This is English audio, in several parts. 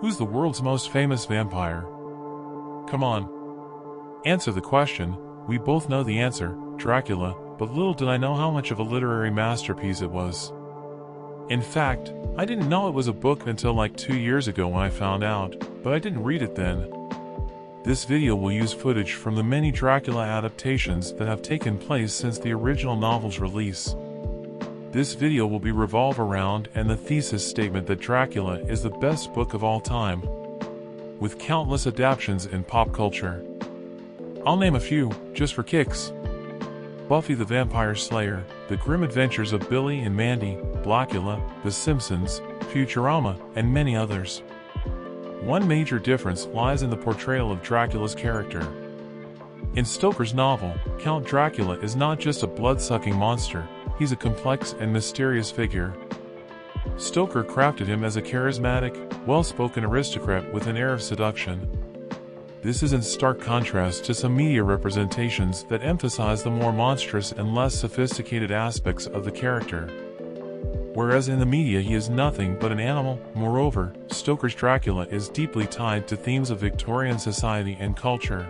Who's the world's most famous vampire? Come on. Answer the question. We both know the answer, Dracula, but little did I know how much of a literary masterpiece it was. In fact, I didn't know it was a book until like 2 years ago when I found out, but I didn't read it then. This video will use footage from the many Dracula adaptations that have taken place since the original novel's release. This video will be revolve around and the thesis statement that Dracula is the best book of all time, with countless adaptations in pop culture. I'll name a few, just for kicks. Buffy the Vampire Slayer, The Grim Adventures of Billy and Mandy, Dracula, The Simpsons, Futurama, and many others. One major difference lies in the portrayal of Dracula's character. In Stoker's novel, Count Dracula is not just a blood-sucking monster, he's a complex and mysterious figure. Stoker crafted him as a charismatic, well-spoken aristocrat with an air of seduction. This is in stark contrast to some media representations that emphasize the more monstrous and less sophisticated aspects of the character. Whereas in the media he is nothing but an animal. Moreover, Stoker's Dracula is deeply tied to themes of Victorian society and culture.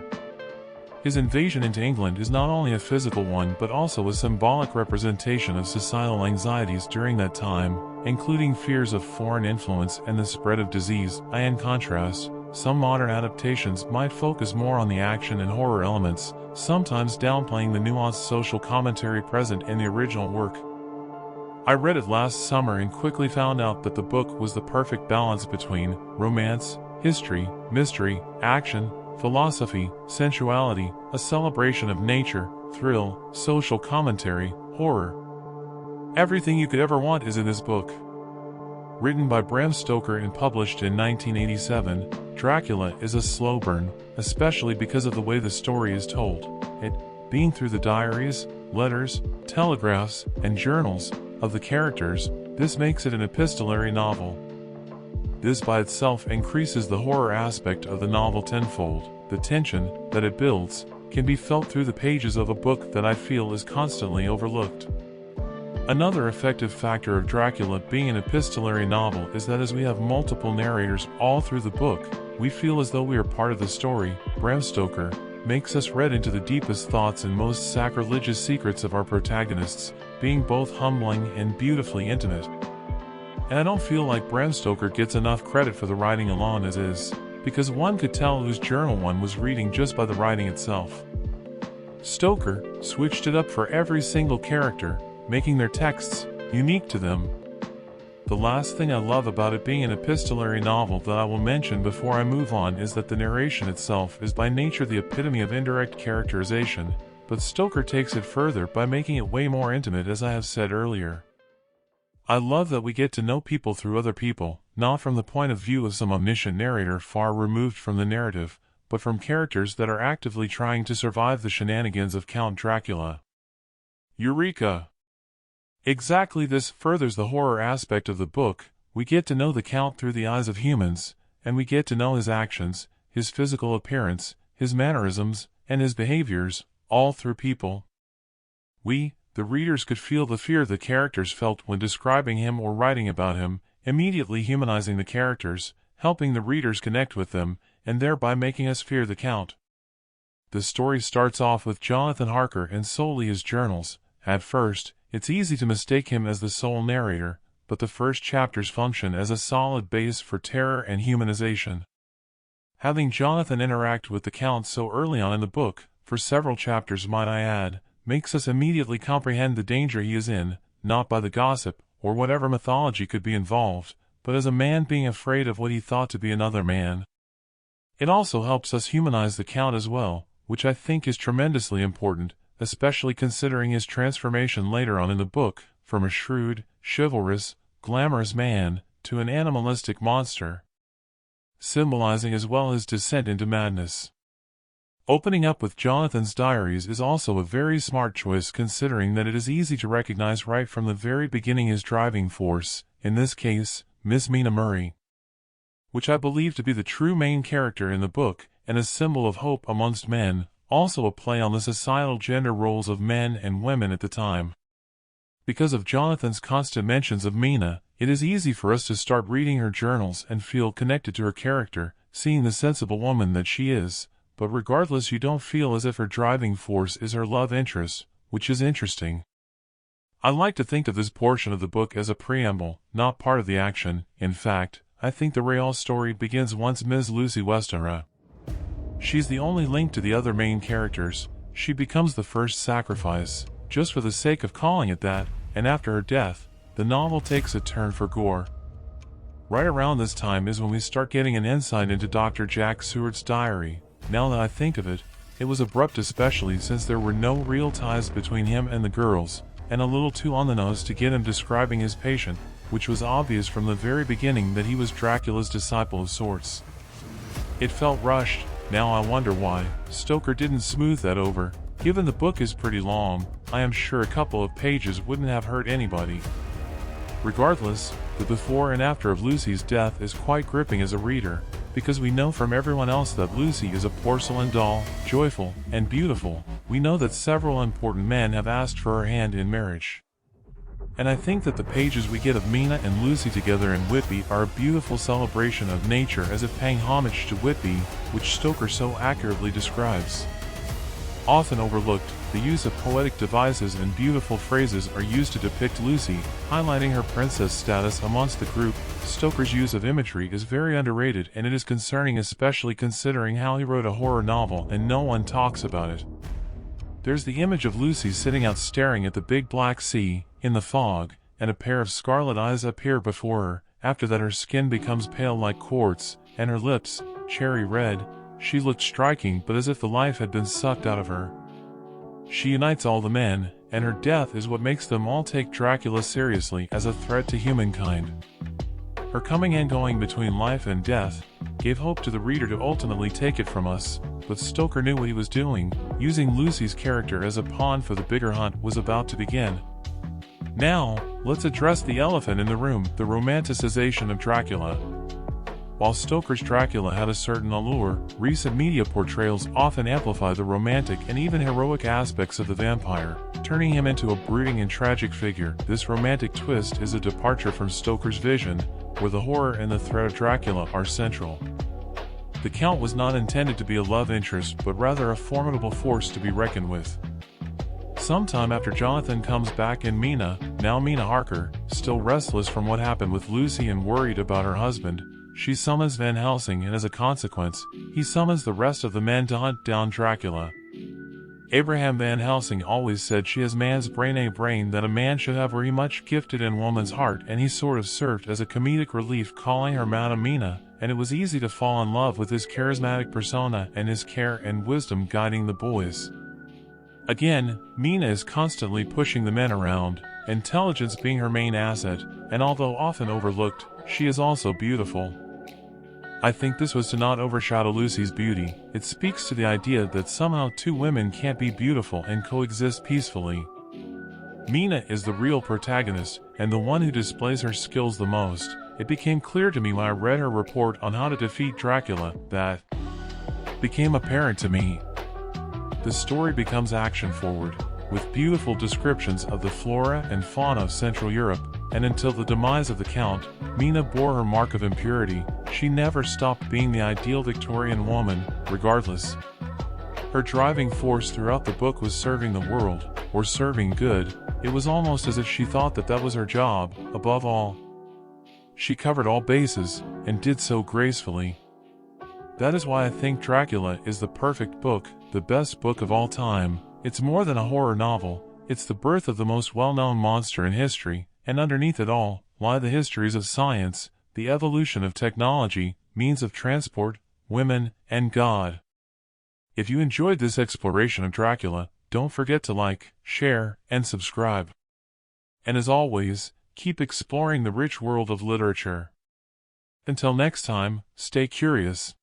His invasion into England is not only a physical one but also a symbolic representation of societal anxieties during that time, including fears of foreign influence and the spread of disease. In contrast, some modern adaptations might focus more on the action and horror elements, sometimes downplaying the nuanced social commentary present in the original work. I read it last summer and quickly found out that the book was the perfect balance between romance, history, mystery, action, philosophy, sensuality, a celebration of nature, thrill, social commentary, horror. Everything you could ever want is in this book. Written by Bram Stoker and published in 1987, Dracula is a slow burn, especially because of the way the story is told, it being through the diaries, letters, telegraphs, and journals of the characters. This makes it an epistolary novel. This by itself increases the horror aspect of the novel tenfold. The tension that it builds can be felt through the pages of a book that I feel is constantly overlooked. Another effective factor of Dracula being an epistolary novel is that as we have multiple narrators all through the book, we feel as though we are part of the story. Bram Stoker makes us read into the deepest thoughts and most sacrilegious secrets of our protagonists, being both humbling and beautifully intimate. And I don't feel like Bram Stoker gets enough credit for the writing alone as is, because one could tell whose journal one was reading just by the writing itself. Stoker switched it up for every single character, making their texts unique to them. The last thing I love about it being an epistolary novel that I will mention before I move on is that the narration itself is by nature the epitome of indirect characterization, but Stoker takes it further by making it way more intimate, as I have said earlier. I love that we get to know people through other people, not from the point of view of some omniscient narrator far removed from the narrative, but from characters that are actively trying to survive the shenanigans of Count Dracula. Eureka! Exactly, this furthers the horror aspect of the book. We get to know the Count through the eyes of humans, and we get to know his actions, his physical appearance, his mannerisms, and his behaviors, all through people. We, the readers, could feel the fear the characters felt when describing him or writing about him, immediately humanizing the characters, helping the readers connect with them, and thereby making us fear the Count. The story starts off with Jonathan Harker and solely his journals. At first, it's easy to mistake him as the sole narrator, but the first chapters function as a solid base for terror and humanization. Having Jonathan interact with the Count so early on in the book, for several chapters might I add, makes us immediately comprehend the danger he is in, not by the gossip, or whatever mythology could be involved, but as a man being afraid of what he thought to be another man. It also helps us humanize the Count as well, which I think is tremendously important, especially considering his transformation later on in the book, from a shrewd, chivalrous, glamorous man, to an animalistic monster, symbolizing as well his descent into madness. Opening up with Jonathan's diaries is also a very smart choice, considering that it is easy to recognize right from the very beginning his driving force, in this case, Miss Mina Murray, which I believe to be the true main character in the book, and a symbol of hope amongst men, also a play on the societal gender roles of men and women at the time. Because of Jonathan's constant mentions of Mina, It is easy for us to start reading her journals and feel connected to her character, seeing the sensible woman that she is, but regardless you don't feel as if her driving force is her love interest, which is interesting. I like to think of this portion of the book as a preamble, not part of the action. In fact, I think the real story begins once Ms. Lucy Westenra. She's the only link to the other main characters. She becomes the first sacrifice, just for the sake of calling it that, and after her death, the novel takes a turn for gore. Right around this time is when we start getting an insight into Dr. Jack Seward's diary. Now that I think of it, it was abrupt, especially since there were no real ties between him and the girls, and a little too on the nose to get him describing his patient, which was obvious from the very beginning that he was Dracula's disciple of sorts. It felt rushed. Now I wonder why Stoker didn't smooth that over. Given the book is pretty long, I am sure a couple of pages wouldn't have hurt anybody. Regardless, the before and after of Lucy's death is quite gripping as a reader, because we know from everyone else that Lucy is a porcelain doll, joyful and beautiful. We know that several important men have asked for her hand in marriage. And I think that the pages we get of Mina and Lucy together in Whitby are a beautiful celebration of nature, as if paying homage to Whitby, which Stoker so accurately describes. Often overlooked, the use of poetic devices and beautiful phrases are used to depict Lucy, highlighting her princess status amongst the group. Stoker's use of imagery is very underrated, and it is concerning, especially considering how he wrote a horror novel and no one talks about it. There's the image of Lucy sitting out staring at the big black sea, in the fog, and a pair of scarlet eyes appear before her. After that her skin becomes pale like quartz, and her lips, cherry red. She looked striking, but as if the life had been sucked out of her. She unites all the men, and her death is what makes them all take Dracula seriously as a threat to humankind. Her coming and going between life and death gave hope to the reader to ultimately take it from us, but Stoker knew what he was doing. Using Lucy's character as a pawn for the bigger hunt was about to begin. Now, let's address the elephant in the room, the romanticization of Dracula. While Stoker's Dracula had a certain allure, recent media portrayals often amplify the romantic and even heroic aspects of the vampire, turning him into a brooding and tragic figure. This romantic twist is a departure from Stoker's vision, where the horror and the threat of Dracula are central. The Count was not intended to be a love interest, but rather a formidable force to be reckoned with. Sometime after Jonathan comes back and Mina, now Mina Harker, still restless from what happened with Lucy and worried about her husband, she summons Van Helsing, and as a consequence, he summons the rest of the men to hunt down Dracula. Abraham Van Helsing always said she has man's brain, a brain that a man should have, were he much gifted in woman's heart, and he sort of served as a comedic relief, calling her Madam Mina, and it was easy to fall in love with his charismatic persona and his care and wisdom guiding the boys. Again, Mina is constantly pushing the men around, intelligence being her main asset, and although often overlooked, she is also beautiful. I think this was to not overshadow Lucy's beauty. It speaks to the idea that somehow two women can't be beautiful and coexist peacefully. Mina is the real protagonist, and the one who displays her skills the most. It became clear to me when I read her report on how to defeat Dracula. That became apparent to me. The story becomes action-forward, with beautiful descriptions of the flora and fauna of Central Europe, and until the demise of the Count, Mina bore her mark of impurity. She never stopped being the ideal Victorian woman. Regardless, her driving force throughout the book was serving the world, or serving good. It was almost as if she thought that that was her job. Above all, she covered all bases, and did so gracefully. That is why I think Dracula is the perfect book, the best book of all time. It's more than a horror novel, it's the birth of the most well-known monster in history, and underneath it all lie the histories of science, the evolution of technology, means of transport, women, and God. If you enjoyed this exploration of Dracula, don't forget to like, share, and subscribe. And as always, keep exploring the rich world of literature. Until next time, stay curious.